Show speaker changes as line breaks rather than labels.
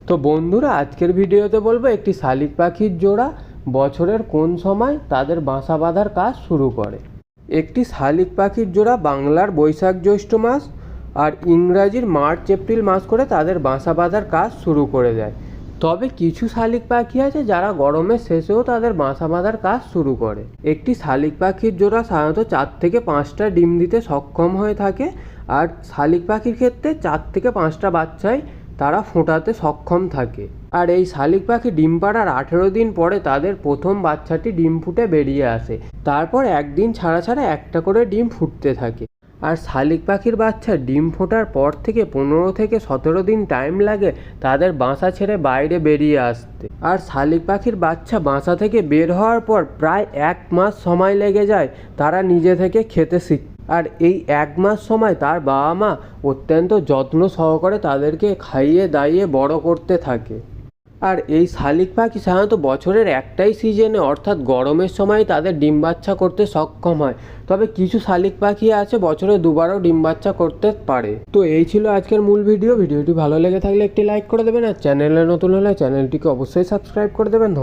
তো বন্ধুরা, আজকের ভিডিওতে বলবো একটি শালিক পাখির জোড়া বছরের কোন সময় তাদের বাসা বাঁধার কাজ শুরু করে। একটি শালিক পাখির জোড়া বাংলার বৈশাখ জ্যৈষ্ঠ মাস আর ইংরাজির মার্চ এপ্রিল মাস করে তাদের বাসা বাঁধার কাজ শুরু করে দেয়। তবে কিছু শালিক পাখি আছে যারা গরমের শেষেও তাদের বাসা বাঁধার কাজ শুরু করে। একটি শালিক পাখির জোড়া সাধারণত 4 থেকে 5টা ডিম দিতে সক্ষম হয়ে থাকে, আর শালিক পাখির ক্ষেত্রে 4 থেকে 5টা বাচ্চাই তারা ফোটাতে সক্ষম থাকে। আর এই শালিক পাখি ডিম পাড়ার 18 দিন পরে তাদের প্রথম বাচ্চাটি ডিম ফুটে বেরিয়ে আসে। তারপর একদিন ছাড়া ছাড়া একটা করে ডিম ফুটতে থাকে। আর শালিক পাখির বাচ্চা ডিম ফোটার পর থেকে 15 থেকে 17 দিন টাইম লাগে তাদের বাসা ছেড়ে বাইরে বেরিয়ে আসতে। আর শালিক পাখির বাচ্চা বাসা থেকে বের হওয়ার পর প্রায় 1 মাস সময় লেগে যায় তারা নিজে থেকে খেতে শিখতে। আর এই 1 মাস সময় তার বাবা মা অত্যন্ত যত্ন সহকারে তাদেরকে খাইয়ে দাইয়ে বড় করতে থাকে। আর এই শালিক পাখি সাধারণত বছরের একটাই সিজনে অর্থাৎ গরমের সময় তাদের ডিম বাচ্চা করতে সক্ষম হয়। তবে কিছু শালিক পাখি আছে বছরে দুবারও ডিম বাচ্চা করতে পারে। তো এই ছিল আজকের মূল ভিডিওটি ভালো লেগে থাকলে একটি লাইক করে দেবেন, আর চ্যানেলে নতুন হলে চ্যানেলটিকে অবশ্যই সাবস্ক্রাইব করে দেবেন। ধন্যবাদ।